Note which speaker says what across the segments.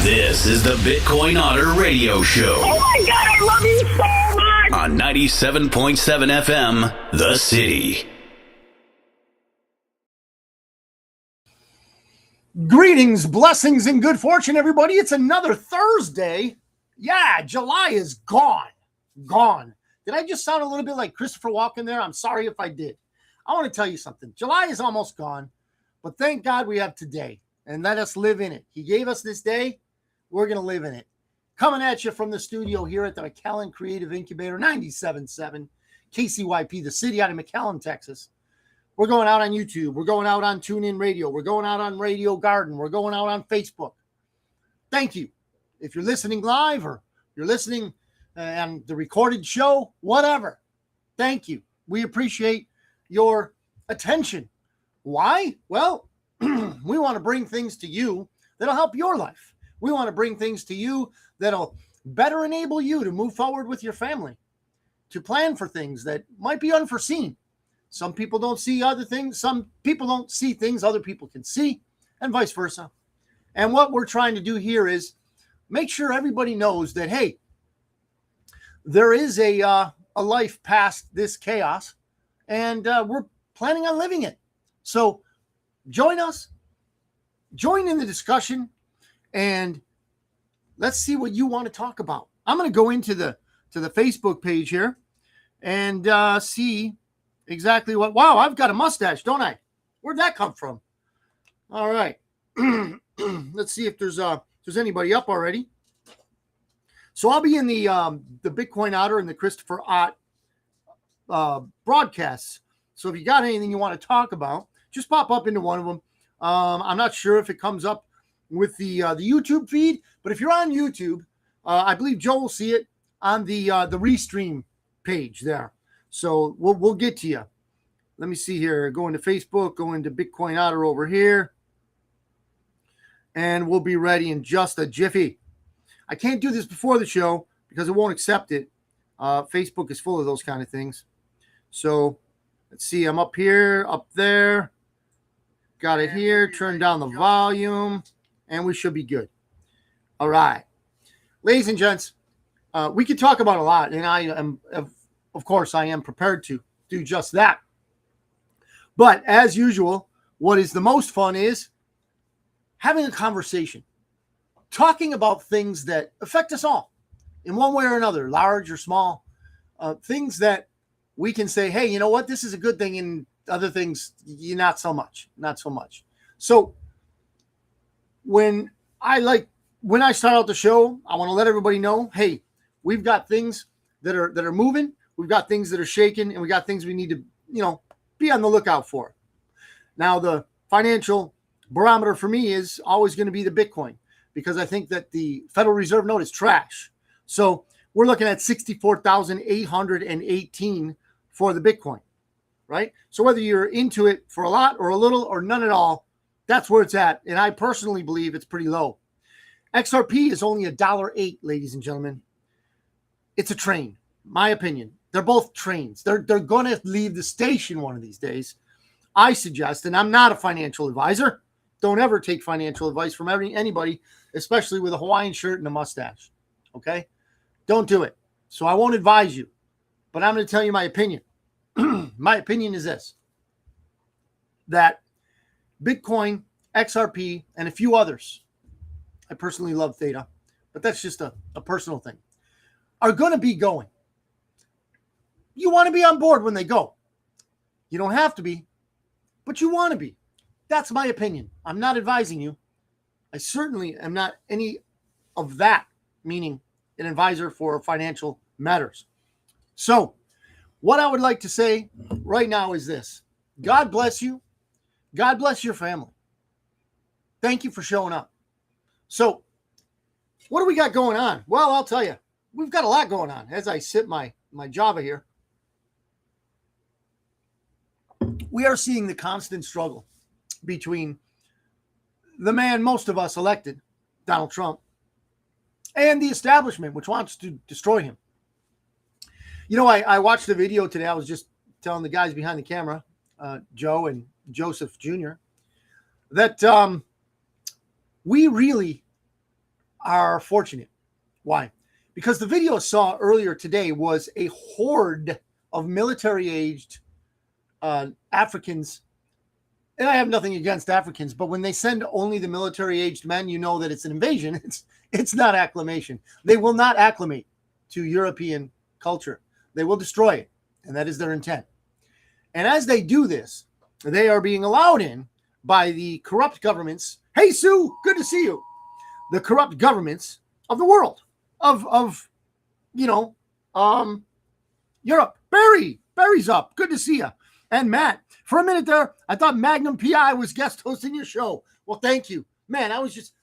Speaker 1: This is the Bitcoin Otter radio show.
Speaker 2: Oh my God, I love you so much!
Speaker 1: On 97.7 FM, The City.
Speaker 3: Greetings, blessings, and good fortune, everybody. It's another Thursday. Yeah, July is gone. Gone. Did I just sound a little bit like Christopher Walken there? I'm sorry if I did. I want to tell you something. July is almost gone, but thank God we have today, and let us live in it. He gave us this day. We're going to live in it. Coming at you from the studio here at the McAllen Creative Incubator, 97.7 KCYP, the city out of McAllen, Texas. We're going out on YouTube. We're going out on TuneIn Radio. We're going out on Radio Garden. We're going out on Facebook. Thank you. If you're listening live or you're listening on the recorded show, whatever, thank you. We appreciate your attention. Why? Well, we want to bring things to you that'll help your life. We want to bring things to you that'll better enable you to move forward with your family, to plan for things that might be unforeseen. Some people don't see other things. Some people don't see things other people can see, and vice versa. And what we're trying to do here is make sure everybody knows that, hey, there is a life past this chaos, and we're planning on living it. So join us, join in the discussion, and let's see what you want to talk about. I'm going to go into the Facebook page here and see exactly what. Wow, I've got a mustache, don't I? Where'd that come from? All right. Let's see if there's anybody up already. So I'll be in the Bitcoin Otter and the Christopher Ott broadcasts. So if you got anything you want to talk about, just pop up into one of them. I'm not sure if it comes up with the YouTube feed, but if you're on YouTube, I believe Joe will see it on the Restream page there. So we'll get to you. Let me see here. Go into Facebook, go into Bitcoin Otter over here, and we'll be ready in just a jiffy. I can't do this before the show because it won't accept it. Facebook is full of those kind of things. So let's see. I'm up here, up there. Got it here. Turn down the volume, and we should be good. All right. Ladies and gents, we could talk about a lot, and I am, of course, I am prepared to do just that. But as usual, what is the most fun is having a conversation, talking about things that affect us all in one way or another, large or small, things that we can say, hey, you know what, this is a good thing, and other things, not so much. So when I start out the show, I want to let everybody know, hey, we've got things that are moving, we've got things that are shaking, and we got things we need to, be on the lookout for. Now, the financial barometer for me is always going to be the Bitcoin, because I think that the Federal Reserve note is trash. So we're looking at 64,818 for the Bitcoin, right? So whether you're into it for a lot or a little or none at all, that's where it's at. And I personally believe it's pretty low. XRP is only $1.08, ladies and gentlemen. It's a train, my opinion. They're both trains. They're going to leave the station one of these days. I suggest, and I'm not a financial advisor, don't ever take financial advice from anybody, especially with a Hawaiian shirt and a mustache, okay? Don't do it. So I won't advise you, but I'm going to tell you my opinion. My opinion is this, that Bitcoin, XRP, and a few others, I personally love Theta, but that's just a personal thing, are going to be going. You want to be on board when they go. You don't have to be, but you want to be. That's my opinion. I'm not advising you. I certainly am not any of that, meaning an advisor for financial matters. So what I would like to say right now is this. God bless you. God bless your family. Thank you for showing up. So what do we got going on? Well, I'll tell you. We've got a lot going on as I sip my Java here. We are seeing the constant struggle between the man most of us elected, Donald Trump, and the establishment, which wants to destroy him. I watched a video today. I was just telling the guys behind the camera, Joe and Joseph Jr., that we really are fortunate. Why? Because the video I saw earlier today was a horde of military-aged Africans. And I have nothing against Africans, but when they send only the military-aged men, you know that it's an invasion. It's not acclimation. They will not acclimate to European culture. They will destroy it, and that is their intent. And as they do this, they are being allowed in by the corrupt governments. Hey, Sue, good to see you. The corrupt governments of the world, of Europe. Barry's up. Good to see you. And Matt, for a minute there, I thought Magnum PI was guest hosting your show. Well, thank you, man. I was just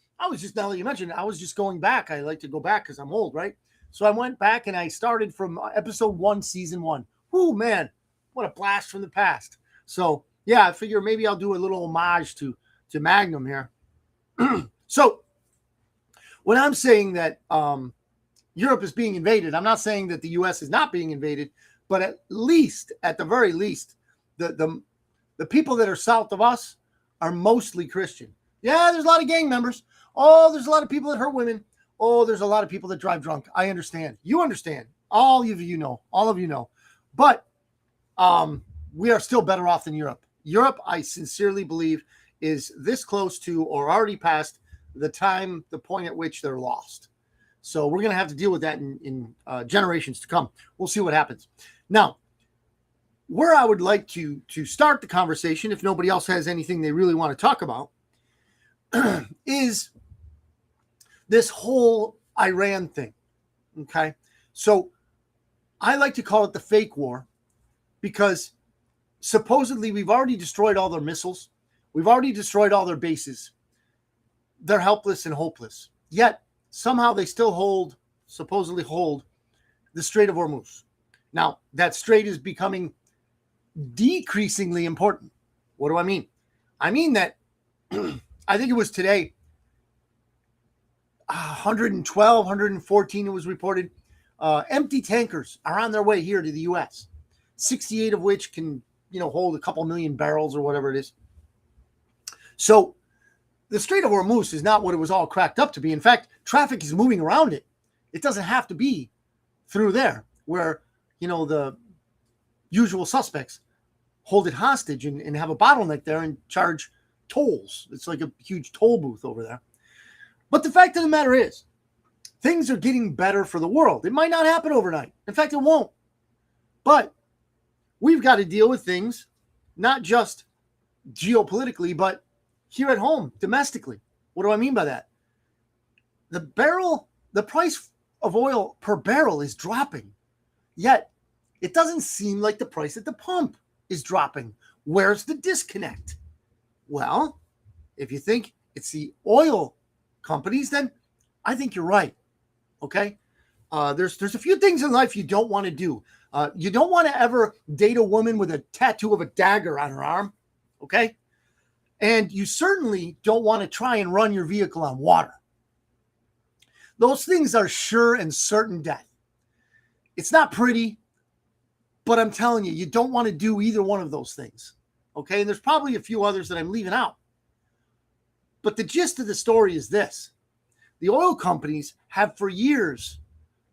Speaker 3: now that you mentioned it, I was just going back. I like to go back because I'm old, right? So I went back and I started from episode 1, season 1. Whoo, man, what a blast from the past. So yeah, I figure maybe I'll do a little homage to Magnum here. So when I'm saying that Europe is being invaded, I'm not saying that the U.S. is not being invaded, but at the very least, the people that are south of us are mostly Christian. Yeah, there's a lot of gang members. Oh, there's a lot of people that hurt women. Oh, there's a lot of people that drive drunk. I understand. You understand. All of you know. But we are still better off than Europe. Europe, I sincerely believe, is this close to or already past the point at which they're lost. So we're going to have to deal with that in generations to come. We'll see what happens. Now, where I would like to start the conversation, if nobody else has anything they really want to talk about, is this whole Iran thing. Okay. So I like to call it the fake war because supposedly we've already destroyed all their missiles. We've already destroyed all their bases. They're helpless and hopeless. Yet somehow they still supposedly hold the Strait of Hormuz. Now, that strait is becoming decreasingly important. What do I mean? I mean that I think it was today, 112, 114, it was reported, empty tankers are on their way here to the U.S., 68 of which can, hold a couple million barrels or whatever it is. So the Strait of Hormuz is not what it was all cracked up to be. In fact, traffic is moving around it. It doesn't have to be through there where, the usual suspects hold it hostage and have a bottleneck there and charge tolls. It's like a huge toll booth over there. But the fact of the matter is, things are getting better for the world. It might not happen overnight. In fact, it won't. But we've got to deal with things, not just geopolitically, but here at home, domestically. What do I mean by that? The price of oil per barrel is dropping. Yet, it doesn't seem like the price at the pump is dropping. Where's the disconnect? Well, if you think it's the oil companies, then I think you're right. Okay? There's a few things in life you don't want to do. You don't want to ever date a woman with a tattoo of a dagger on her arm. Okay? And you certainly don't want to try and run your vehicle on water. Those things are sure and certain death. It's not pretty, but I'm telling you, you don't want to do either one of those things. Okay? And there's probably a few others that I'm leaving out. But the gist of the story is this. The oil companies have for years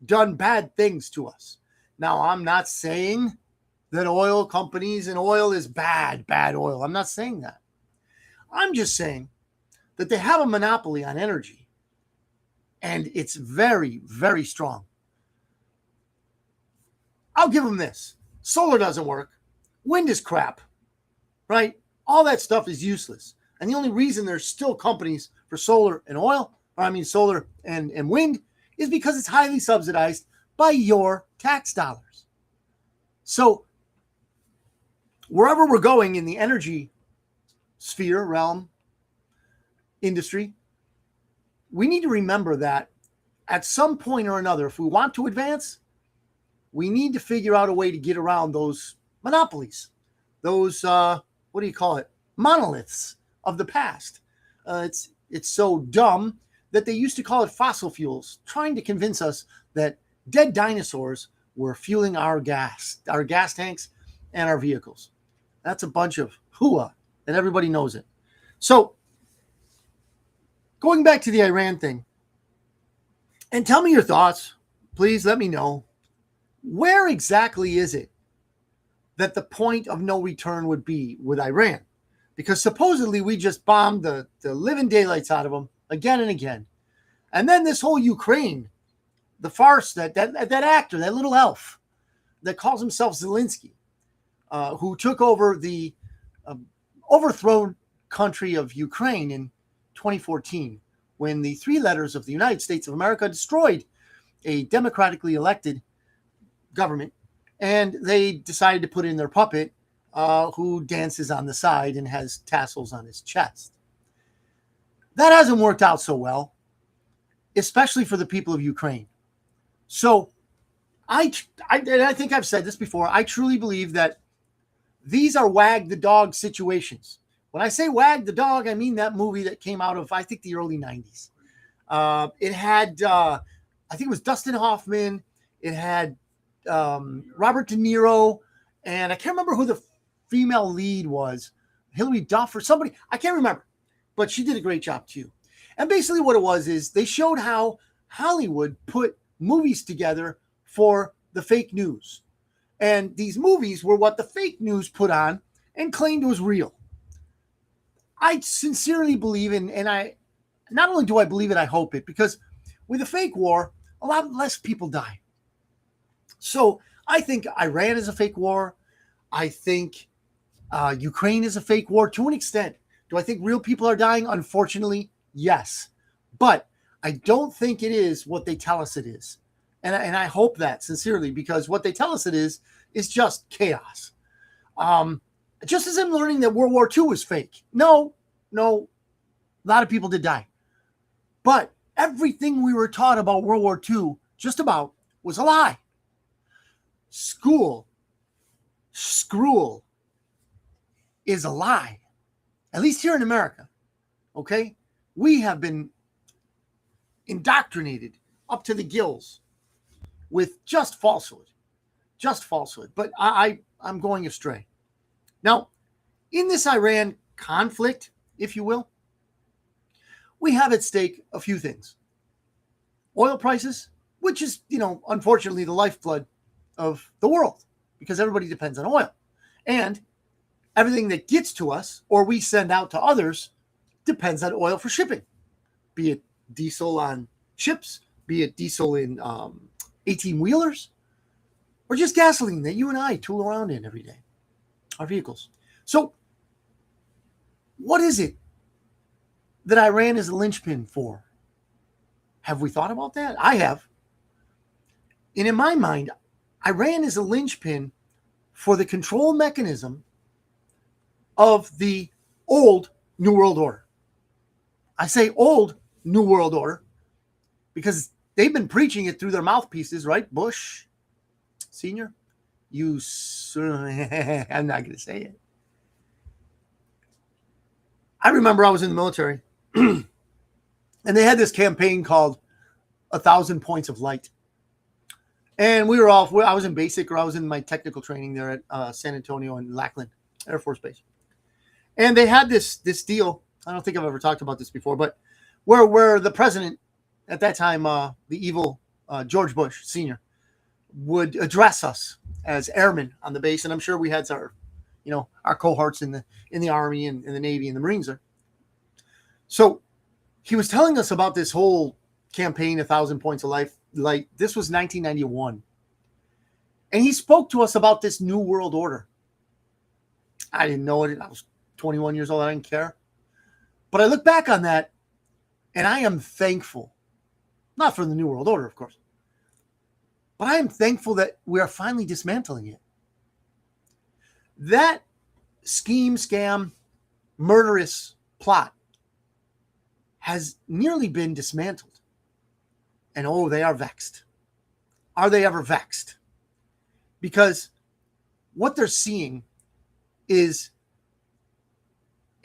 Speaker 3: done bad things to us. Now, I'm not saying that oil companies and oil is bad oil. I'm not saying that. I'm just saying that they have a monopoly on energy, and it's very, very strong. I'll give them this. Solar doesn't work. Wind is crap, right? All that stuff is useless. And the only reason there's still companies for solar and solar and wind is because it's highly subsidized by your tax dollars. So wherever we're going in the energy sphere, realm, industry, we need to remember that at some point or another, if we want to advance, we need to figure out a way to get around those monopolies, those, monoliths of the past. It's so dumb that they used to call it fossil fuels, trying to convince us that dead dinosaurs were fueling our gas tanks and our vehicles. That's a bunch of hooah, and everybody knows it. So, going back to the Iran thing, And tell me your thoughts. Please let me know. Where exactly is it that the point of no return would be with Iran? Because supposedly we just bombed the living daylights out of them again and again. And then this whole Ukraine, the farce, that actor, that little elf that calls himself Zelensky, who took over the overthrown country of Ukraine in 2014, when the three letters of the United States of America destroyed a democratically elected government, and they decided to put in their puppet, who dances on the side and has tassels on his chest. That hasn't worked out so well, especially for the people of Ukraine. So I think I've said this before. I truly believe that these are wag the dog situations. When I say wag the dog, I mean that movie that came out of, I think, the early 90s. It had, I think it was Dustin Hoffman. It had Robert De Niro. And I can't remember who the female lead was. Hilary Duff or somebody. I can't remember. But she did a great job too. And basically what it was is they showed how Hollywood put movies together for the fake news. And these movies were what the fake news put on and claimed was real. I sincerely believe in, and I not only do I believe it, I hope it, because with a fake war, a lot less people die. So I think Iran is a fake war. I think Ukraine is a fake war to an extent. Do I think real people are dying? Unfortunately, yes. But I don't think it is what they tell us it is. And I hope that sincerely, because what they tell us it is just chaos. Just as I'm learning that World War II was fake. No, a lot of people did die. But everything we were taught about World War II, just about, was a lie. School is a lie. At least here in America. Okay? We have been indoctrinated up to the gills with just falsehood. But I'm going astray. Now, in this Iran conflict, if you will, we have at stake a few things. Oil prices, which is, unfortunately the lifeblood of the world, because everybody depends on oil. And everything that gets to us or we send out to others depends on oil for shipping, be it diesel on ships, be it diesel in 18-wheelers, or just gasoline that you and I tool around in every day, our vehicles. So what is it that Iran is a linchpin for? Have we thought about that? I have. And in my mind, Iran is a linchpin for the control mechanism of the old New World Order. I say old New World Order because they've been preaching it through their mouthpieces, right? Bush Senior, I'm not going to say it. I remember I was in the military and they had this campaign called 1,000 Points of Light. And I was in basic, or I was in my technical training there at San Antonio and Lackland Air Force Base. And they had this deal. I don't think I've ever talked about this before, but where the president at that time, the evil George Bush Senior, would address us as airmen on the base. And I'm sure we had our cohorts in the Army and in the Navy and the Marines there. So he was telling us about this whole campaign, 1,000 Points of Light. This was 1991. And he spoke to us about this New World Order. I didn't know it. I was 21 years old. I didn't care. But I look back on that and I am thankful. Not for the New World Order, of course. But I am thankful that we are finally dismantling it. That scheme, scam, murderous plot has nearly been dismantled. And they are vexed. Are they ever vexed? Because what they're seeing is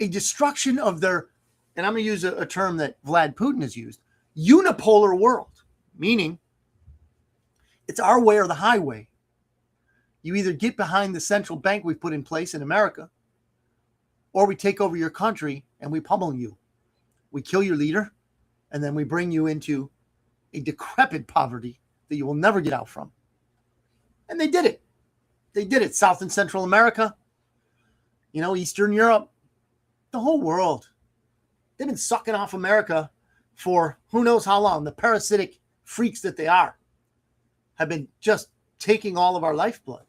Speaker 3: a destruction of their, and I'm going to use a term that Vlad Putin has used, unipolar world, meaning it's our way or the highway. You either get behind the central bank we've put in place in America, or we take over your country and we pummel you. We kill your leader, and then we bring you into a decrepit poverty that you will never get out from. And they did it. They did it. South and Central America, Eastern Europe, the whole world. They've been sucking off America for who knows how long. The parasitic freaks that they are have been just taking all of our lifeblood.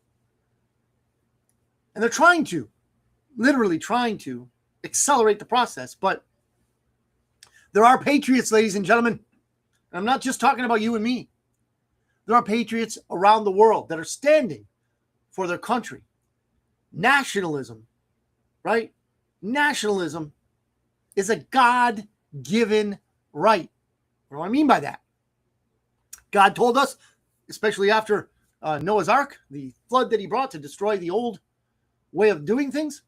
Speaker 3: And they're literally trying to accelerate the process. But there are patriots, ladies and gentlemen. And I'm not just talking about you and me. There are patriots around the world that are standing for their country. Nationalism, right? Nationalism is a God-given right. What do I mean by that? God told us, especially after Noah's Ark, the flood that he brought to destroy the old way of doing things.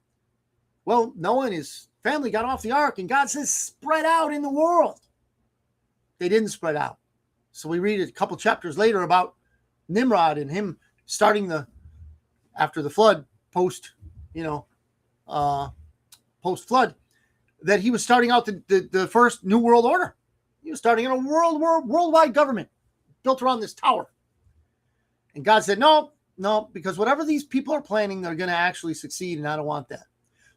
Speaker 3: Well, Noah and his family got off the ark, and God says, spread out in the world. They didn't spread out. So we read a couple chapters later about Nimrod and him starting after the flood, post-flood, that he was starting out the first New World Order. He was starting in a worldwide government built around this tower. And God said, no, because whatever these people are planning, they're going to actually succeed, and I don't want that.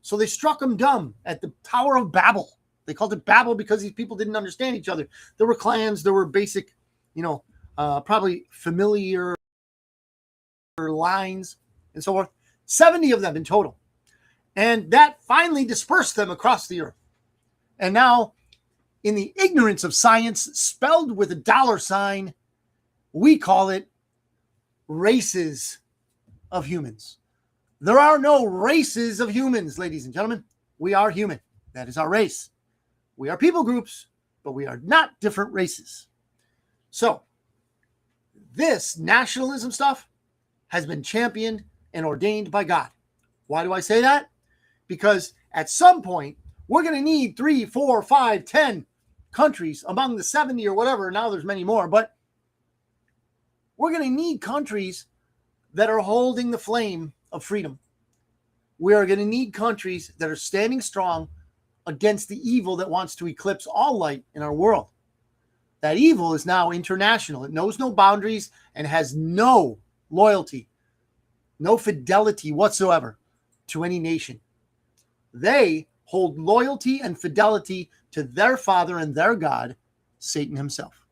Speaker 3: So they struck him dumb at the Tower of Babel. They called it Babel because these people didn't understand each other. There were clans, there were basic, probably familiar lines and so forth. 70 of them in total. And that finally dispersed them across the earth. And now, in the ignorance of science, spelled with a $sign, we call it races of humans. There are no races of humans, ladies and gentlemen. We are human. That is our race. We are people groups, but we are not different races. So, this nationalism stuff has been championed and ordained by God. Why do I say that? Because at some point, we're going to need 3, 4, 5, 10 countries among the 70 or whatever. Now there's many more, but we're going to need countries that are holding the flame of freedom. We are going to need countries that are standing strong against the evil that wants to eclipse all light in our world. That evil is now international. It knows no boundaries and has no loyalty, no fidelity whatsoever to any nation. They hold loyalty and fidelity to their father and their God, Satan himself.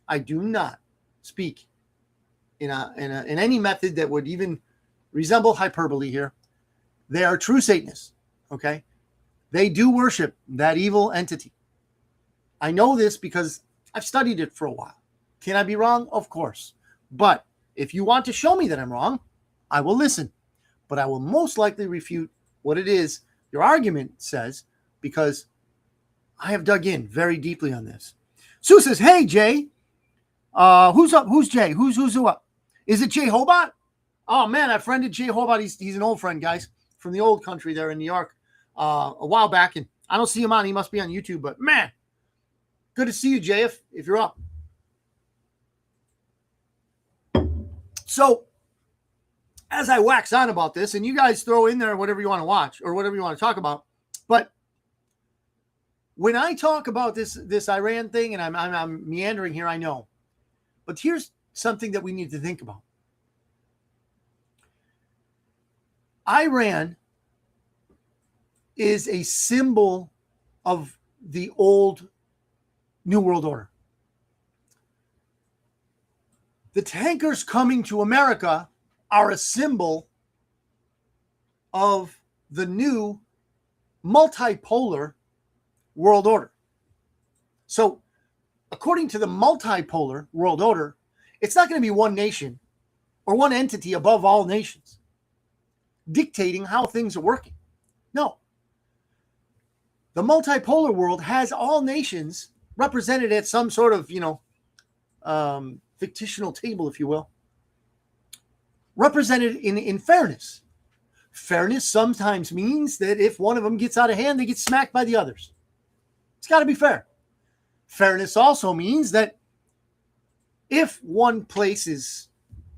Speaker 3: I do not speak in any method that would even resemble hyperbole here. They are true Satanists, okay? They do worship that evil entity. I know this because I've studied it for a while. Can I be wrong? Of course. But if you want to show me that I'm wrong, I will listen. But I will most likely refute what it is your argument says, because I have dug in very deeply on this. Sue says, hey, Jay. Who's up? Who's Jay? Who's up? Is it Jay Hobart? Oh, man, I friended Jay Hobart. He's an old friend, guys, from the old country there in New York a while back. And I don't see him on. He must be on YouTube. But, man, good to see you, Jay, if you're up. So, as I wax on about this, and you guys throw in there whatever you want to watch or whatever you want to talk about, but when I talk about this Iran thing, and I'm meandering here, I know, but here's something that we need to think about. Iran is a symbol of the old New World Order. The tankers coming to America are a symbol of the new multipolar world order. So, according to the multipolar world order, it's not going to be one nation or one entity above all nations dictating how things are working. No. The multipolar world has all nations represented at some sort of, fictional table, if you will, represented in fairness. Fairness sometimes means that if one of them gets out of hand, they get smacked by the others. It's got to be fair. Fairness also means that if one place is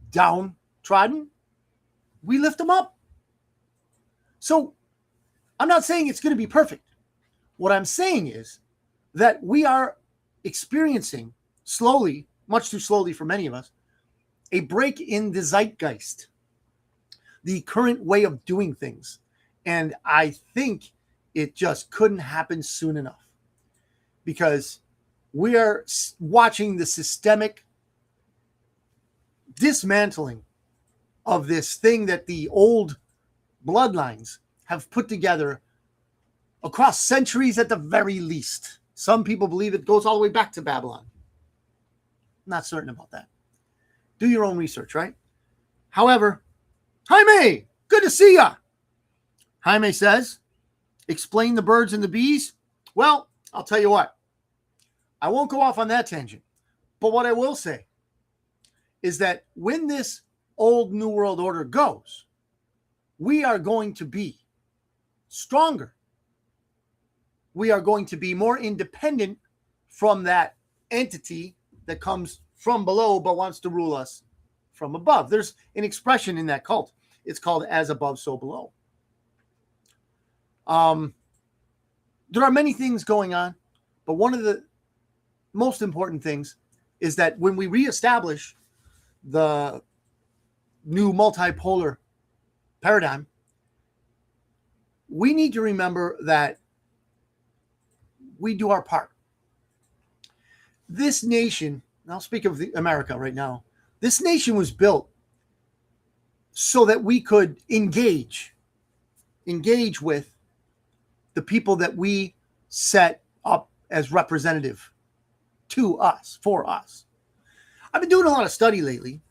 Speaker 3: downtrodden, we lift them up. So I'm not saying it's going to be perfect. What I'm saying is that we are experiencing slowly, much too slowly for many of us, a break in the zeitgeist, the current way of doing things. And I think it just couldn't happen soon enough, because we are watching the systemic dismantling of this thing that the old bloodlines have put together across centuries at the very least. Some people believe it goes all the way back to Babylon. I'm not certain about that. Do your own research, right? However, Jaime, good to see ya. Jaime says, explain the birds and the bees. Well, I'll tell you what. I won't go off on that tangent. But what I will say is that when this old New World Order goes, we are going to be stronger. We are going to be more independent from that entity that comes from below but wants to rule us from above. There's an expression in that cult. It's called as above, so below. There are many things going on, but one of the most important things is that when we reestablish the new multipolar paradigm, we need to remember that we do our part. This nation, and I'll speak of America right now, this nation was built so that we could engage with the people that we set up as representative to us, for us. I've been doing a lot of study lately.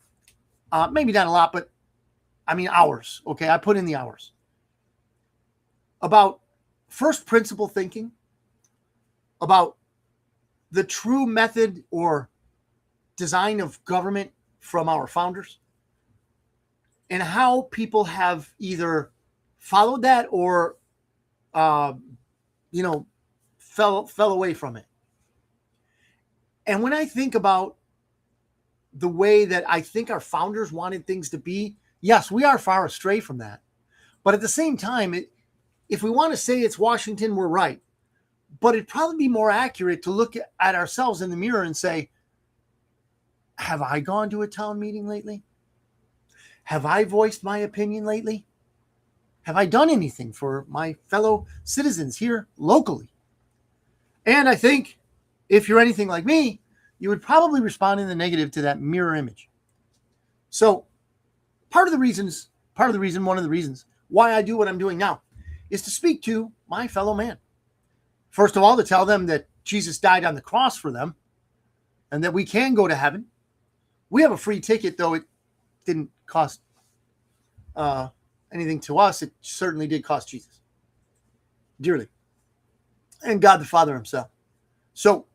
Speaker 3: Maybe not a lot, but I mean hours. Okay, I put in the hours. About first principle thinking, about the true method or design of government from our founders, and how people have either followed that or, fell away from it. And when I think about the way that I think our founders wanted things to be, yes, we are far astray from that. But at the same time, if we want to say it's Washington, we're right. But it'd probably be more accurate to look at ourselves in the mirror and say, have I gone to a town meeting lately? Have I voiced my opinion lately? Have I done anything for my fellow citizens here locally? And I think if you're anything like me, you would probably respond in the negative to that mirror image. So one of the reasons why I do what I'm doing now is to speak to my fellow man. First of all, to tell them that Jesus died on the cross for them and that we can go to heaven. We have a free ticket, though it didn't cost anything to us. It certainly did cost Jesus dearly, and God the Father himself. So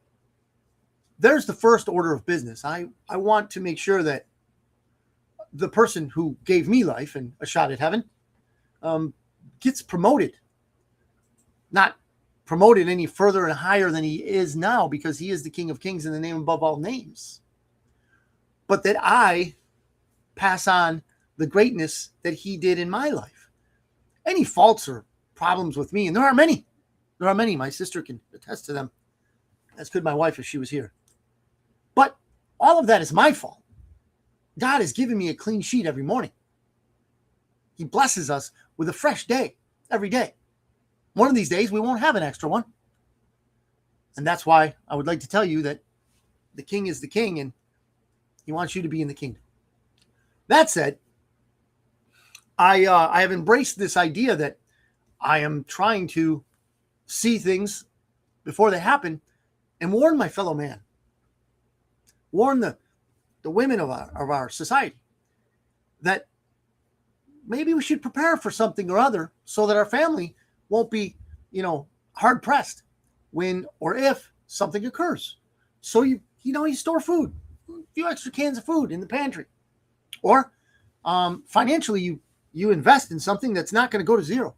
Speaker 3: there's the first order of business. I want to make sure that the person who gave me life and a shot at heaven gets promoted, not promoted any further and higher than he is now, because he is the King of Kings and the name above all names, but that I pass on the greatness that he did in my life. Any faults or problems with me, and there are many, my sister can attest to them, as could my wife if she was here. But all of that is my fault. God has given me a clean sheet every morning. He blesses us with a fresh day every day. One of these days, we won't have an extra one. And that's why I would like to tell you that the king is the king, and he wants you to be in the kingdom. That said, I have embraced this idea that I am trying to see things before they happen and warn my fellow man, warn the women of our society that maybe we should prepare for something or other so that our family won't be, hard pressed when or if something occurs. So you store food, a few extra cans of food in the pantry, or financially you invest in something that's not going to go to zero: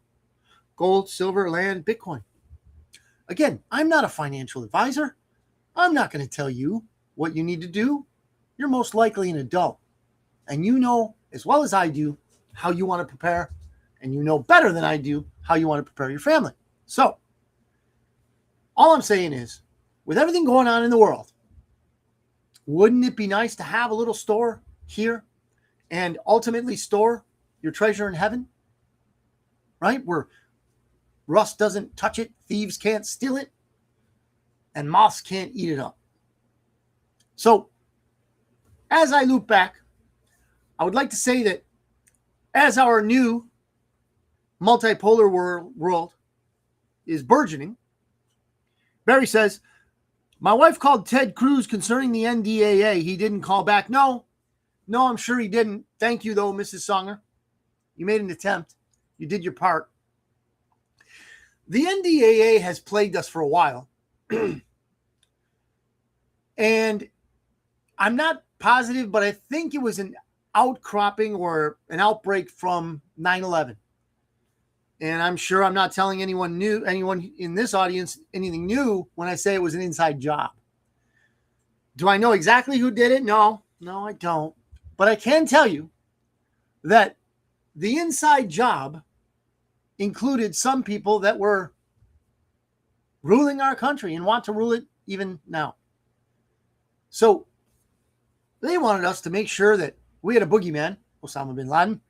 Speaker 3: gold, silver, land, Bitcoin. Again, I'm not a financial advisor. I'm not going to tell you what you need to do. You're most likely an adult, and you know as well as I do how you want to prepare, and you know better than I do how you want to prepare your family. So all I'm saying is, with everything going on in the world, Wouldn't it be nice to have a little store here and ultimately store your treasure in heaven? Right? Where rust doesn't touch it, thieves can't steal it, and moths can't eat it up. So, as I loop back, I would like to say that as our new multipolar world is burgeoning, Barry says, my wife called Ted Cruz concerning the NDAA. He didn't call back. No, I'm sure he didn't. Thank you, though, Mrs. Songer. You made an attempt. You did your part. The NDAA has plagued us for a while. And I'm not positive, but I think it was an outcropping or an outbreak from 9/11. And I'm sure I'm not telling anyone in this audience anything new when I say it was an inside job. Do I know exactly who did it? No, I don't. But I can tell you that the inside job included some people that were ruling our country and want to rule it even now. So they wanted us to make sure that we had a boogeyman, Osama bin Laden,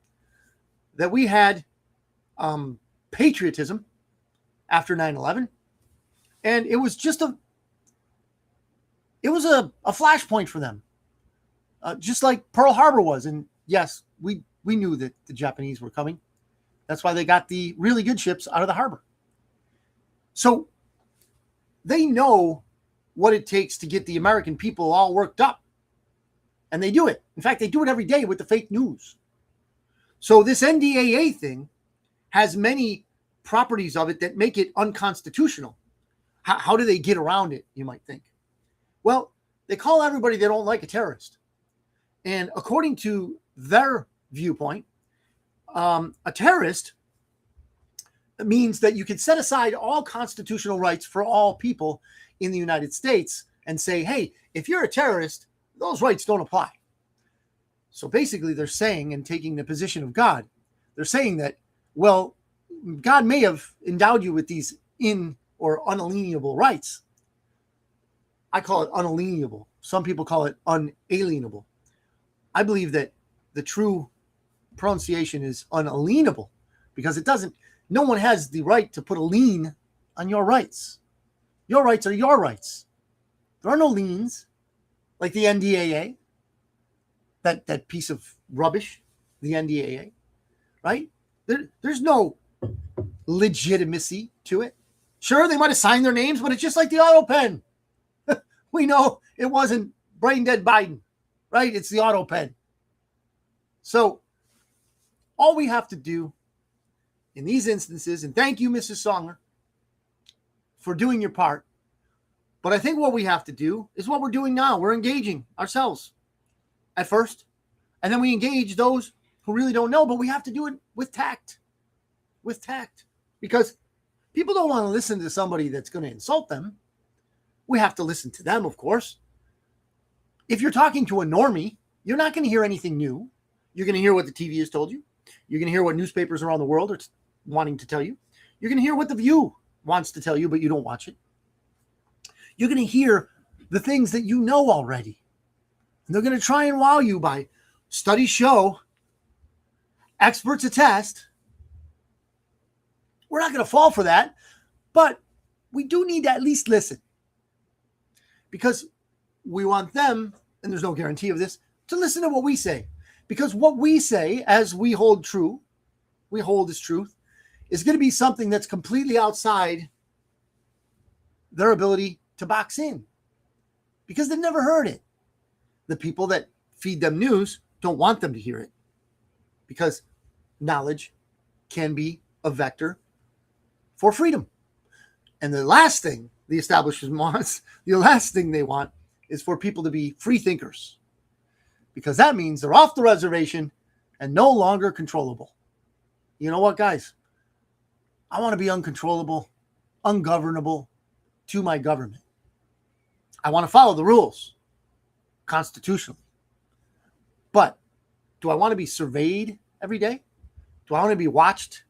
Speaker 3: that we had patriotism after 9/11. And it was just a flashpoint for them. Just like Pearl Harbor was. And yes, we knew that the Japanese were coming. That's why they got the really good ships out of the harbor. So they know what it takes to get the American people all worked up. And they do it. In fact, they do it every day with the fake news. So this NDAA thing has many properties of it that make it unconstitutional. How do they get around it, you might think? Well, they call everybody they don't like a terrorist. And according to their viewpoint, a terrorist means that you can set aside all constitutional rights for all people in the United States and say, hey, if you're a terrorist, those rights don't apply. So basically they're saying, and taking the position of God, they're saying that, well, God may have endowed you with these in or unalienable rights. I call it unalienable. Some people call it unalienable. I believe that the true pronunciation is unalienable because no one has the right to put a lien on your rights. Your rights are your rights. There are no liens like the NDAA, that piece of rubbish, the NDAA, right? There's no legitimacy to it. Sure, they might have signed their names, but it's just like the auto pen. We know it wasn't brain dead Biden, right? It's the auto pen. So all we have to do in these instances, and thank you, Mrs. Songer, for doing your part. But I think what we have to do is what we're doing now. We're engaging ourselves at first, and then we engage those who really don't know, but we have to do it with tact. With tact. Because people don't want to listen to somebody that's going to insult them. We have to listen to them, of course. If you're talking to a normie, you're not going to hear anything new. You're going to hear what the TV has told you. You're going to hear what newspapers around the world are wanting to tell you. You're going to hear what The View wants to tell you, but you don't watch it. You're going to hear the things that you know already. And they're going to try and wow you by studies show, experts attest. We're not going to fall for that, but we do need to at least listen. Because we want them, and there's no guarantee of this, to listen to what we say. Because what we say, as we hold as truth, is going to be something that's completely outside their ability to box in. Because they've never heard it. The people that feed them news don't want them to hear it. Because knowledge can be a vector for freedom. And the last thing the establishment wants, the last thing they want, is for people to be free thinkers. Because that means they're off the reservation and no longer controllable. You know what, guys? I want to be uncontrollable, ungovernable to my government. I want to follow the rules constitutionally. But do I want to be surveyed every day? Do I want to be watched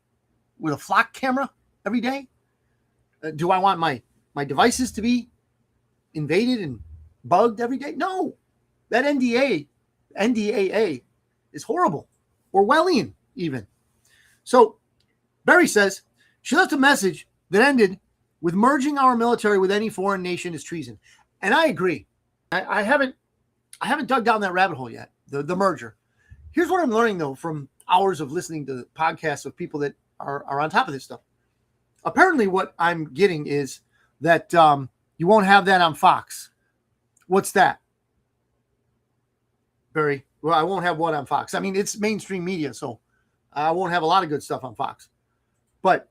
Speaker 3: with a flock camera every day? Do I want my devices to be invaded and bugged every day? No, That NDAA is horrible. Orwellian, even. So Berry says, she left a message that ended with merging our military with any foreign nation is treason. And I agree. I haven't dug down that rabbit hole yet, the merger. Here's what I'm learning, though, from hours of listening to podcasts of people that are on top of this stuff. Apparently what I'm getting is that you won't have that on Fox. What's that, Barry? Well, I won't have what on Fox. I mean, it's mainstream media, so I won't have a lot of good stuff on Fox. But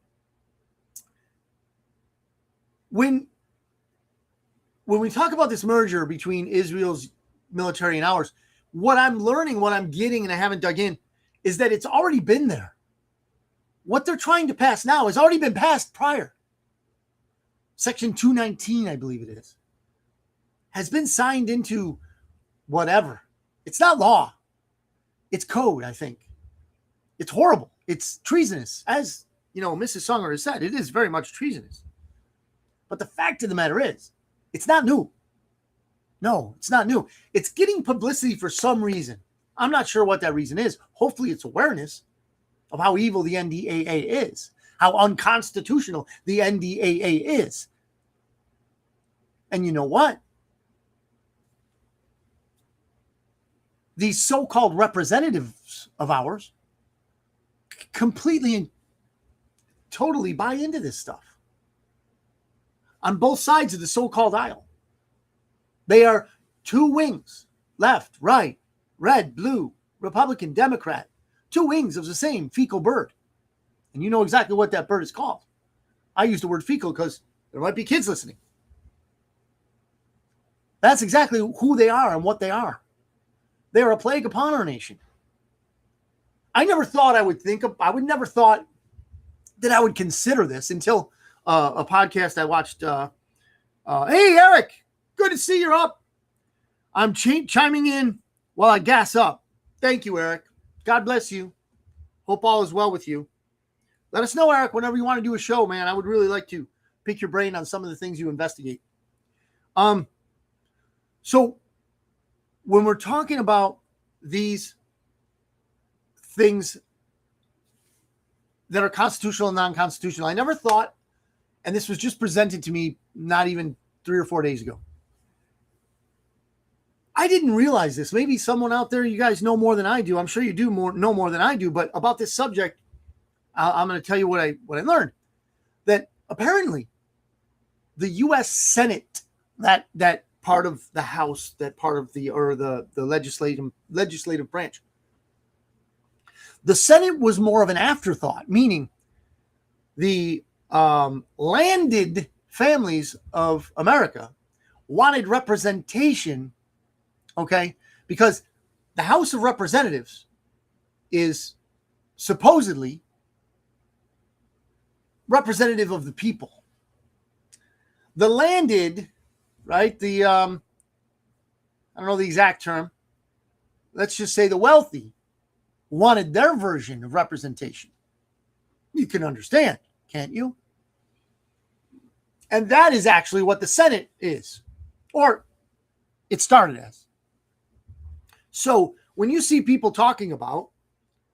Speaker 3: when we talk about this merger between Israel's military and ours, what I'm learning, what I'm getting, and I haven't dug in, is that it's already been there. What they're trying to pass now has already been passed prior. Section 219, I believe it is, has been signed into whatever. It's not law. It's code, I think. It's horrible. It's treasonous. As, Mrs. Songer has said, it is very much treasonous. But the fact of the matter is, it's not new. No, it's not new. It's getting publicity for some reason. I'm not sure what that reason is. Hopefully it's awareness of how evil the NDAA is, how unconstitutional the NDAA is. And you know what? These so-called representatives of ours completely and totally buy into this stuff. On both sides of the so-called aisle. They are two wings, left, right, red, blue, Republican, Democrat, two wings of the same fecal bird. And you know exactly what that bird is called. I use the word fecal because there might be kids listening. That's exactly who they are and what they are. They are a plague upon our nation. I never thought I would never thought that I would consider this until a podcast I watched. Hey, Eric, good to see you're up. I'm chiming in while I gas up. Thank you, Eric. God bless you. Hope all is well with you. Let us know, Eric, whenever you want to do a show, man. I would really like to pick your brain on some of the things you investigate. So when we're talking about these things that are constitutional and non-constitutional, I never thought, and this was just presented to me not even 3 or 4 days ago. I didn't realize this. Maybe someone out there, you guys know more than I do. I'm sure you do know more than I do. But about this subject, I'm going to tell you what I learned. That apparently the U.S. Senate, that part of the House, that part of the legislative branch, the Senate was more of an afterthought, meaning the landed families of America wanted representation. Okay, because the House of Representatives is supposedly representative of the people. The landed, right? I don't know the exact term. Let's just say the wealthy wanted their version of representation. You can understand, can't you? And that is actually what the Senate is, or it started as. So when you see people talking about,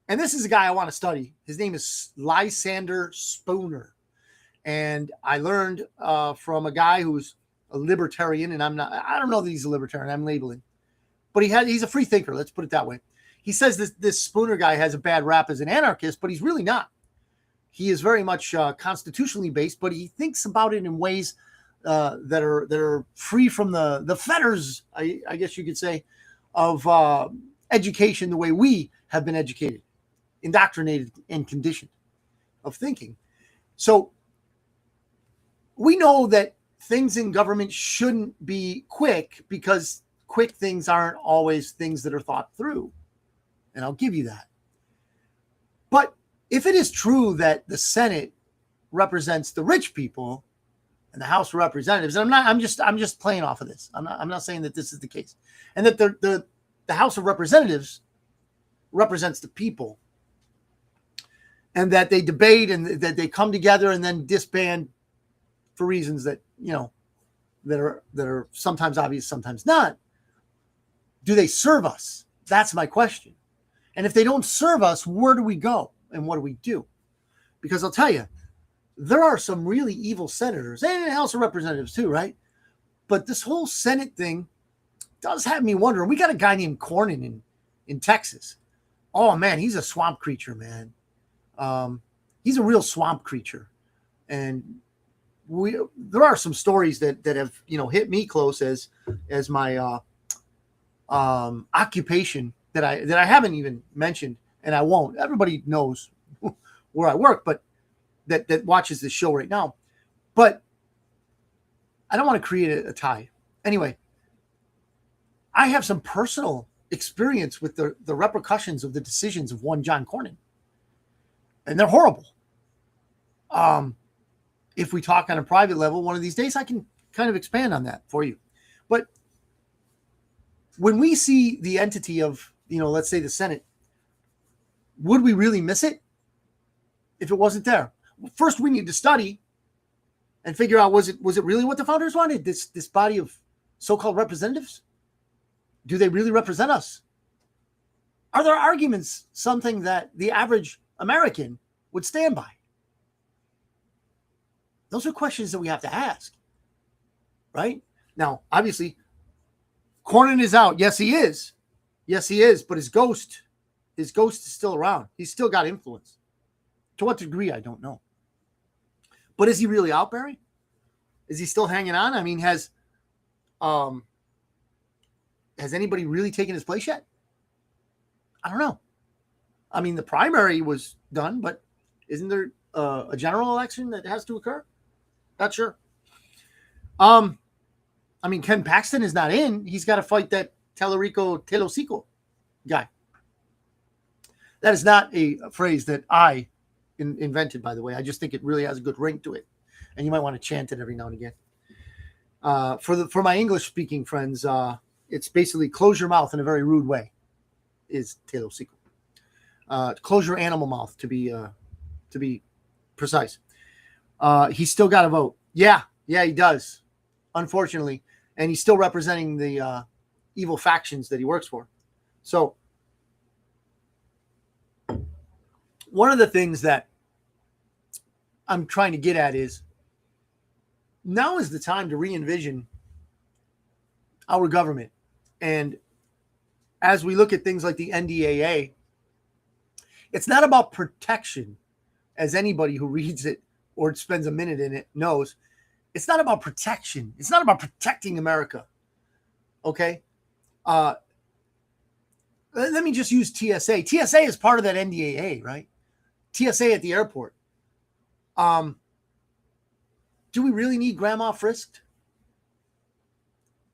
Speaker 3: and this is a guy I want to study, his name is Lysander Spooner. And I learned from a guy who's a libertarian, and I don't know that he's a libertarian, I'm labeling, but he's a free thinker, let's put it that way. He says this Spooner guy has a bad rap as an anarchist, but he's really not. He is very much constitutionally based, but he thinks about it in ways that are free from the fetters, I guess you could say, of education the way we have been educated, indoctrinated, and conditioned of thinking. So we know that things in government shouldn't be quick because quick things aren't always things that are thought through. And I'll give you that. But if it is true that the Senate represents the rich people and the House of Representatives, and I'm just playing off of this. I'm not saying that this is the case. And that the House of Representatives represents the people, and that they debate and that they come together and then disband for reasons that, that are sometimes obvious, sometimes not. Do they serve us? That's my question. And if they don't serve us, where do we go and what do we do? Because I'll tell you, there are some really evil senators and House of Representatives too, right? But this whole Senate thing does have me wondering. We got a guy named Cornyn in Texas. Oh, man, he's a swamp creature, man. He's a real swamp creature. And there are some stories that have, hit me close as my occupation that I haven't even mentioned, and I won't. Everybody knows where I work, but that watches this show right now. But I don't want to create a tie. Anyway, I have some personal experience with the repercussions of the decisions of one John Cornyn, and they're horrible. If we talk on a private level, one of these days I can kind of expand on that for you. But when we see the entity of, let's say the Senate, would we really miss it if it wasn't there? First, we need to study and figure out, was it really what the founders wanted? This body of so-called representatives? Do they really represent us? Are their arguments something that the average American would stand by? Those are questions that we have to ask, right? Now, obviously, Cornyn is out. Yes, he is. Yes, he is. But his ghost is still around. He's still got influence. To what degree, I don't know. But is he really out, Barry? Is he still hanging on? I mean, has anybody really taken his place yet? I don't know. I mean, the primary was done, but isn't there a general election that has to occur? Not sure. I mean, Ken Paxton is not in. He's got to fight that Telosico guy. That is not a phrase that I invented, by the way. I just think it really has a good ring to it, and you might want to chant it every now and again. For my English-speaking friends, it's basically close your mouth in a very rude way. Is Telosico. Close your animal mouth, to be precise. He's still got to vote. Yeah, he does. Unfortunately, and he's still representing the evil factions that he works for. So, one of the things that I'm trying to get at is, now is the time to re-envision our government. And as we look at things like the NDAA, it's not about protection, as anybody who reads it or spends a minute in it knows. It's not about protection. It's not about protecting America. Okay? Let me just use TSA. TSA is part of that NDAA, right? TSA at the airport. Do we really need grandma frisked?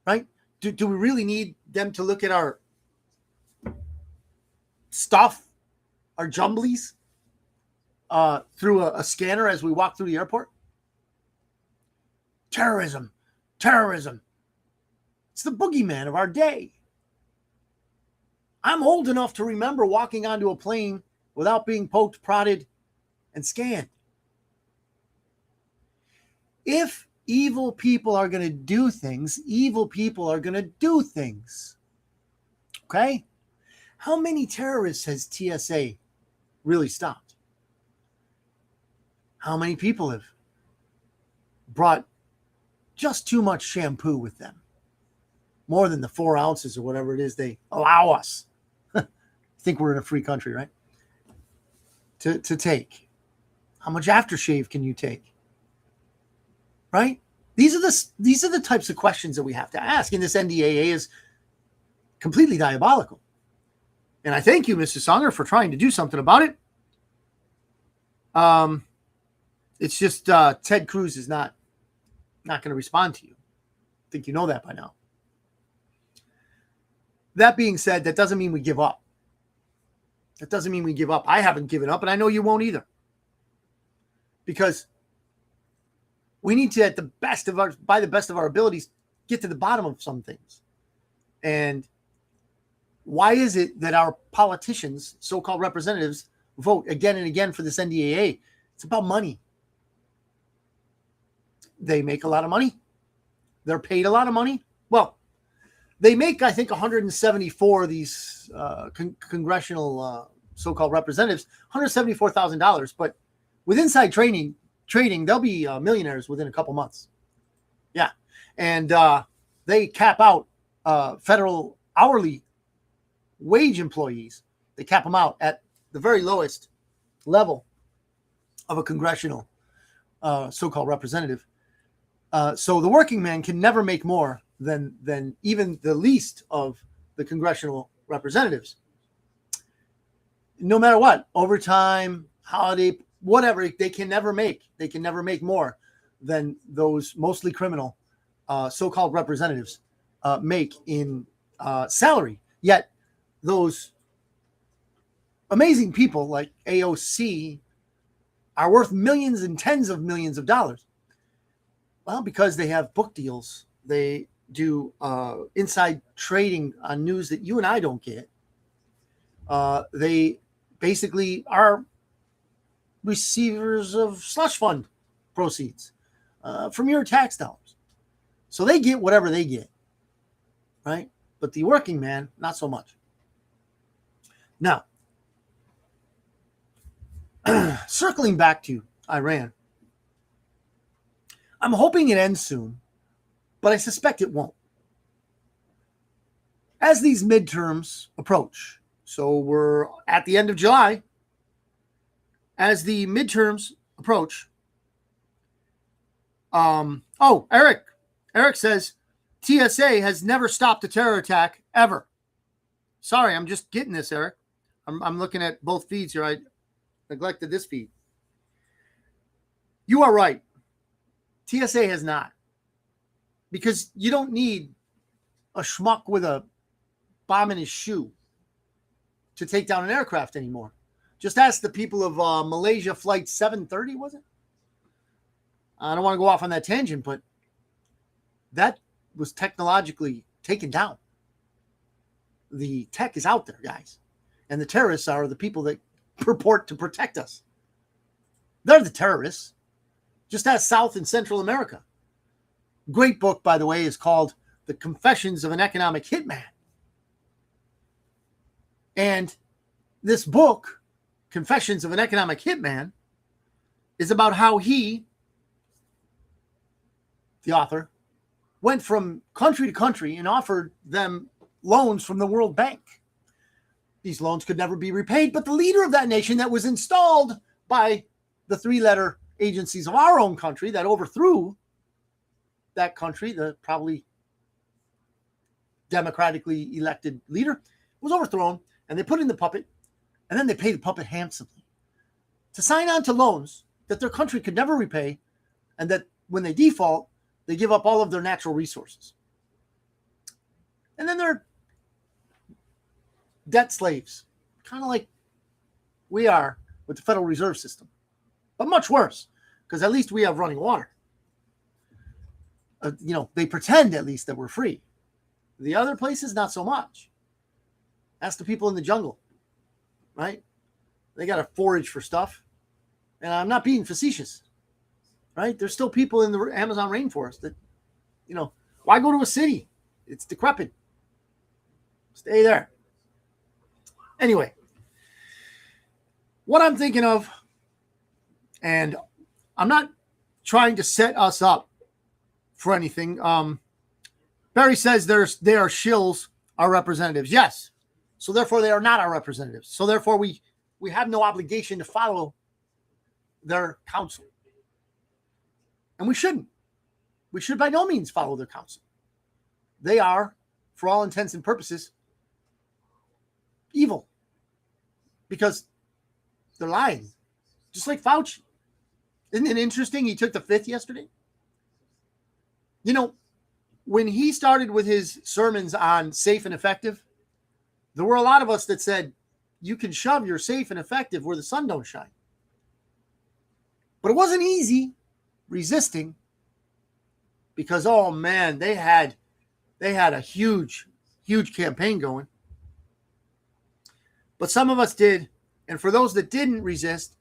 Speaker 3: Right? Do we really need them to look at our stuff, our jumblies, through a scanner as we walk through the airport? Terrorism. It's the boogeyman of our day. I'm old enough to remember walking onto a plane without being poked, prodded, and scanned. If evil people are going to do things, evil people are going to do things. Okay? How many terrorists has TSA really stopped? How many people have brought just too much shampoo with them? More than the 4 ounces or whatever it is they allow us. I think we're in a free country, right? To take. How much aftershave can you take? Right? These are the types of questions that we have to ask. And this NDAA is completely diabolical. And I thank you, Mr. Songer, for trying to do something about it. It's just Ted Cruz is not going to respond to you. I think you know that by now. That being said, that doesn't mean we give up. That doesn't mean we give up. I haven't given up, and I know you won't either. Because we need to, by the best of our abilities, get to the bottom of some things. And why is it that our politicians, so-called representatives, vote again and again for this NDAA? It's about money. They make a lot of money. They're paid a lot of money. Well, They make, I think, 174 of these congressional so-called representatives, $174,000. But with inside trading, they'll be millionaires within a couple months. Yeah. And they cap out federal hourly wage employees. They cap them out at the very lowest level of a congressional so-called representative. So the working man can never make more than even the least of the congressional representatives. No matter what, overtime, holiday, whatever, they can never make more than those mostly criminal so-called representatives make in salary. Yet those amazing people like AOC are worth millions and tens of millions of dollars. Well, because they have book deals. They do inside trading on news that you and I don't get. They basically are receivers of slush fund proceeds from your tax dollars. So they get whatever they get, right? But the working man, not so much. Now, circling back to Iran, I'm hoping it ends soon, but I suspect it won't. As these midterms approach, so we're at the end of July, as the midterms approach, Eric says TSA has never stopped a terror attack ever. Sorry, I'm just getting this, Eric. I'm looking at both feeds here. I neglected this feed. You are right. TSA has not. Because you don't need a schmuck with a bomb in his shoe to take down an aircraft anymore. Just ask the people of Malaysia Flight 730, was it? I don't want to go off on that tangent, but that was technologically taken down. The tech is out there, guys. And the terrorists are the people that purport to protect us. They're the terrorists. Just ask South and Central America. Great book, by the way, is called The Confessions of an Economic Hitman. And this book, Confessions of an Economic Hitman, is about how he, the author, went from country to country and offered them loans from the World Bank. These loans could never be repaid, but the leader of that nation that was installed by the three-letter agencies of our own country that overthrew that country, the probably democratically elected leader, was overthrown, and they put in the puppet, and then they pay the puppet handsomely to sign on to loans that their country could never repay, and that when they default, they give up all of their natural resources. And then they're debt slaves, kind of like we are with the Federal Reserve System, but much worse, because at least we have running water. They pretend at least that we're free. The other places, not so much. Ask the people in the jungle, right? They got to forage for stuff. And I'm not being facetious, right? There's still people in the Amazon rainforest that, why go to a city? It's decrepit. Stay there. Anyway, what I'm thinking of, and I'm not trying to set us up for anything. Barry says they are shills, our representatives. Yes. So therefore they are not our representatives. So therefore we have no obligation to follow their counsel. And we shouldn't. We should by no means follow their counsel. They are, for all intents and purposes, evil. Because they're lying. Just like Fauci. Isn't it interesting? He took the fifth yesterday. When he started with his sermons on safe and effective, there were a lot of us that said, you can shove your safe and effective where the sun don't shine. But it wasn't easy resisting because, oh man, they had a huge, huge campaign going. But some of us did. And for those that didn't resist,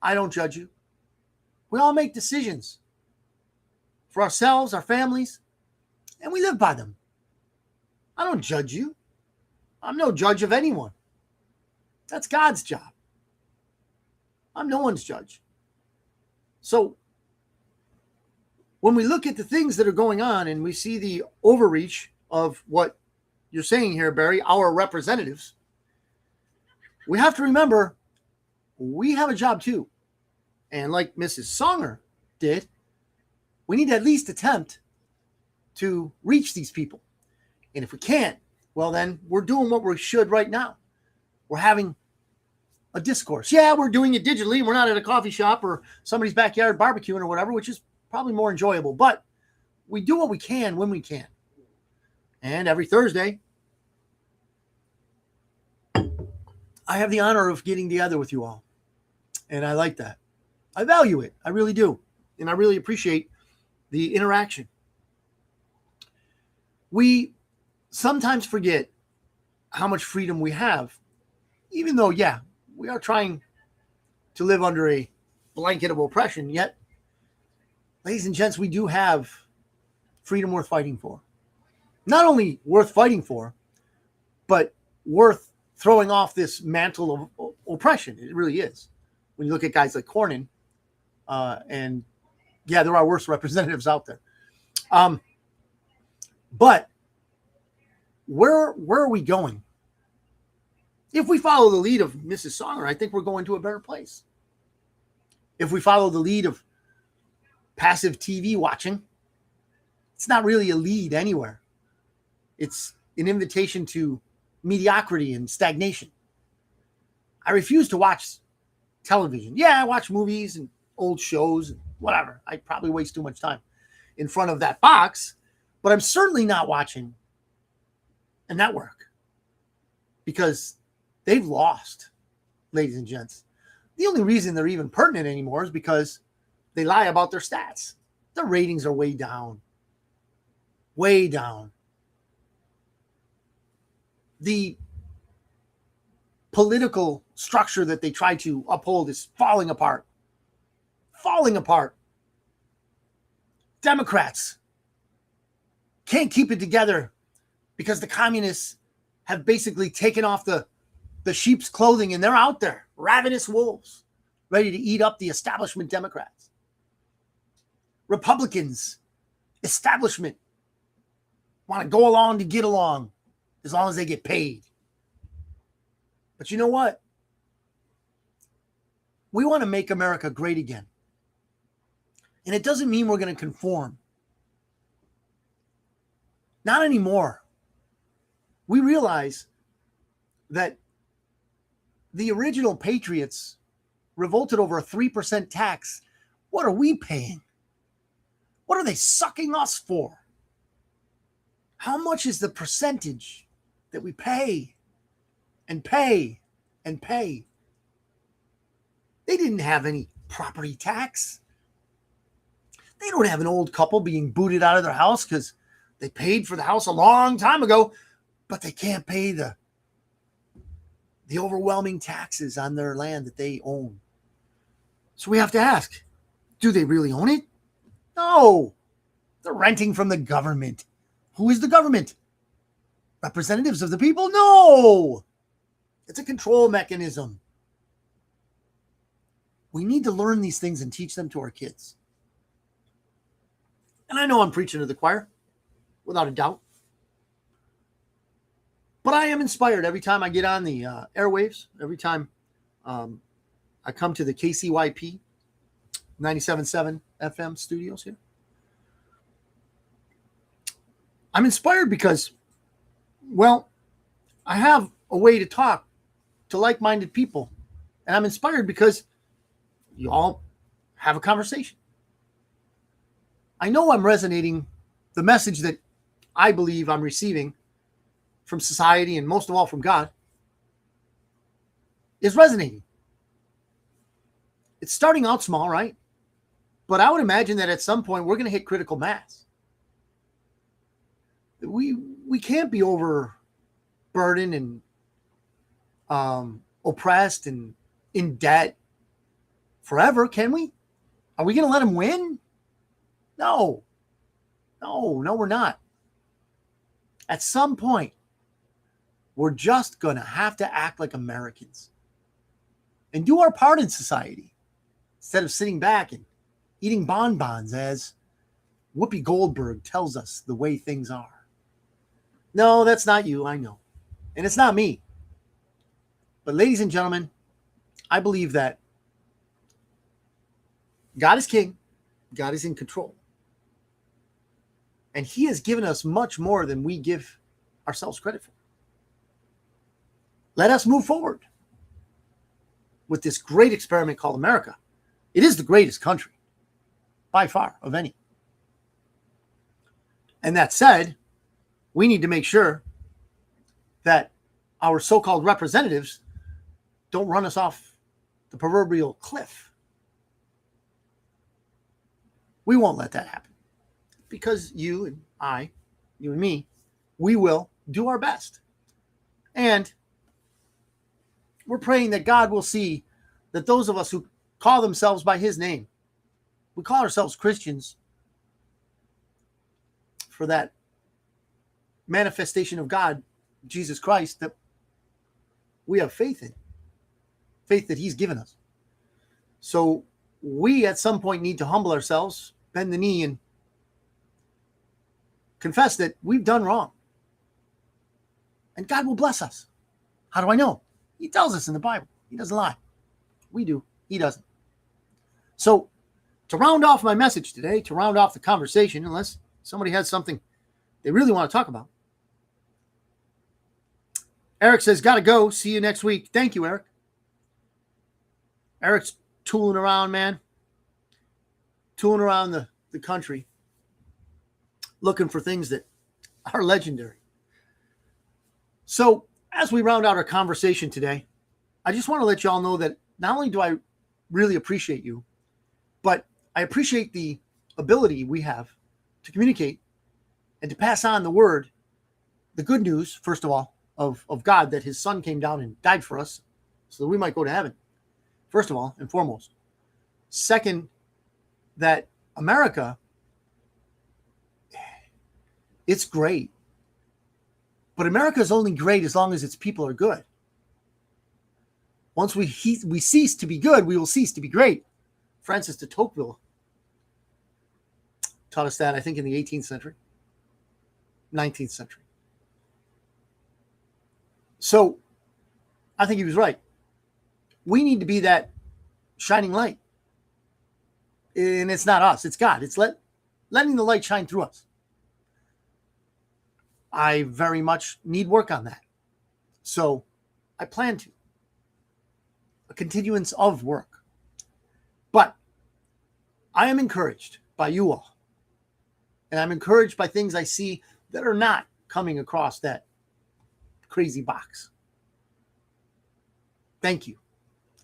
Speaker 3: I don't judge you. We all make decisions for ourselves, our families, and we live by them. I don't judge you. I'm no judge of anyone. That's God's job. I'm no one's judge. So when we look at the things that are going on and we see the overreach of what you're saying here, Barry, our representatives, we have to remember we have a job too. And like Mrs. Songer did, we need to at least attempt to reach these people. And if we can't, well, then we're doing what we should right now. We're having a discourse. Yeah, we're doing it digitally. We're not at a coffee shop or somebody's backyard barbecuing or whatever, which is probably more enjoyable. But we do what we can when we can. And every Thursday, I have the honor of getting together with you all. And I like that. I value it. I really do. And I really appreciate the interaction. We sometimes forget how much freedom we have, even though, yeah, we are trying to live under a blanket of oppression. Yet, ladies and gents, we do have freedom worth fighting for. Not only worth fighting for, but worth throwing off this mantle of oppression. It really is. When you look at guys like Cornyn, and yeah, there are worse representatives out there. But where are we going? If we follow the lead of Mrs. Songer, I think we're going to a better place. If we follow the lead of passive TV watching, it's not really a lead anywhere. It's an invitation to mediocrity and stagnation. I refuse to watch television. Yeah, I watch movies and old shows and whatever. I probably waste too much time in front of that box, but I'm certainly not watching a network because they've lost, ladies and gents. The only reason they're even pertinent anymore is because they lie about their stats. Their ratings are way down. Way down. The political structure that they try to uphold is falling apart. Falling apart. Democrats can't keep it together because the communists have basically taken off the sheep's clothing and they're out there, ravenous wolves, ready to eat up the establishment Democrats. Republicans, establishment, want to go along to get along as long as they get paid. But you know what? We want to make America great again. And it doesn't mean we're going to conform. Not anymore. We realize that the original patriots revolted over a 3% tax. What are we paying? What are they sucking us for? How much is the percentage that we pay and pay and pay? They didn't have any property tax. They don't have an old couple being booted out of their house because they paid for the house a long time ago, but they can't pay the overwhelming taxes on their land that they own. So we have to ask, do they really own it? No. They're renting from the government. Who is the government? Representatives of the people? No. It's a control mechanism. We need to learn these things and teach them to our kids. And I know I'm preaching to the choir, without a doubt. But I am inspired every time I get on the airwaves, every time I come to the KCYP 97.7 FM studios here. I'm inspired because, well, I have a way to talk to like-minded people. And I'm inspired because you all have a conversation. I know I'm resonating the message that I believe I'm receiving from society and most of all from God is resonating. It's starting out small, right? But I would imagine that at some point we're going to hit critical mass. We can't be overburdened and oppressed and in debt forever, can we? Are we going to let them win? No, we're not. At some point, we're just going to have to act like Americans and do our part in society instead of sitting back and eating bonbons as Whoopi Goldberg tells us the way things are. No, that's not you, I know. And it's not me. But ladies and gentlemen, I believe that God is king. God is in control. And he has given us much more than we give ourselves credit for. Let us move forward with this great experiment called America. It is the greatest country by far of any. And that said, we need to make sure that our so-called representatives don't run us off the proverbial cliff. We won't let that happen because you and I, you and me, we will do our best. And we're praying that God will see that those of us who call themselves by his name, we call ourselves Christians for that manifestation of God, Jesus Christ, that we have faith in, faith that he's given us. So we at some point need to humble ourselves, bend the knee, and confess that we've done wrong. And God will bless us. How do I know? He tells us in the Bible. He doesn't lie. We do. He doesn't. So to round off my message today, to round off the conversation, unless somebody has something they really want to talk about. Eric says, gotta go. See you next week. Thank you, Eric. Eric's tooling around, man. Tooling around the country. Looking for things that are legendary. So as we round out our conversation today, I just want to let you all know that not only do I really appreciate you, but I appreciate the ability we have to communicate and to pass on the word, the good news, first of all, of God, that his son came down and died for us so that we might go to heaven. First of all and foremost. Second, that America, it's great. But America is only great as long as its people are good. Once we cease to be good, we will cease to be great. Francis de Tocqueville taught us that, I think, in the 18th century, 19th century. So I think he was right. We need to be that shining light. And it's not us, it's God. It's letting the light shine through us. I very much need work on that. So I plan to. A continuance of work. But I am encouraged by you all. And I'm encouraged by things I see that are not coming across that crazy box. Thank you.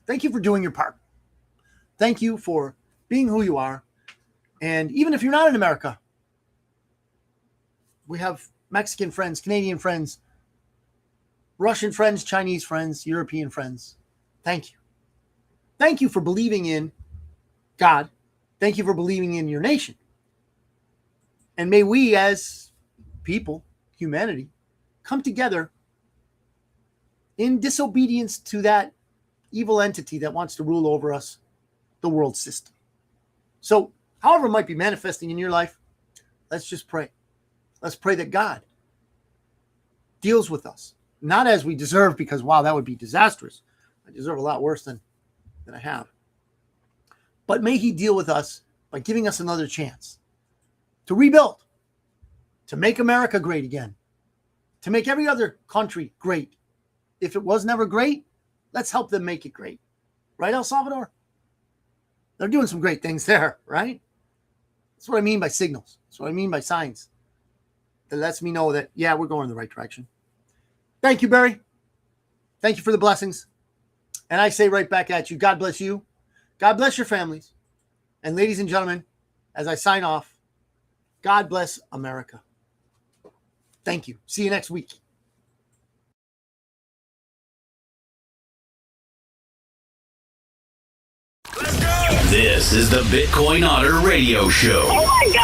Speaker 3: Thank you for doing your part. Thank you for being who you are. And even if you're not in America, we have Mexican friends, Canadian friends, Russian friends, Chinese friends, European friends. Thank you. Thank you for believing in God. Thank you for believing in your nation. And may we as people, humanity, come together in disobedience to that evil entity that wants to rule over us, the world system. So, however it might be manifesting in your life, let's just pray. Let's pray that God deals with us, not as we deserve, because, wow, that would be disastrous. I deserve a lot worse than I have. But may he deal with us by giving us another chance to rebuild, to make America great again, to make every other country great. If it was never great, let's help them make it great. Right, El Salvador? They're doing some great things there, right? That's what I mean by signals. That's what I mean by signs. That lets me know that, yeah, we're going in the right direction. Thank you, Barry. Thank you for the blessings. And I say right back at you, God bless you. God bless your families. And ladies and gentlemen, as I sign off, God bless America. Thank you. See you next week.
Speaker 1: This is the Bitcoin Otter Radio Show.
Speaker 2: Oh my God!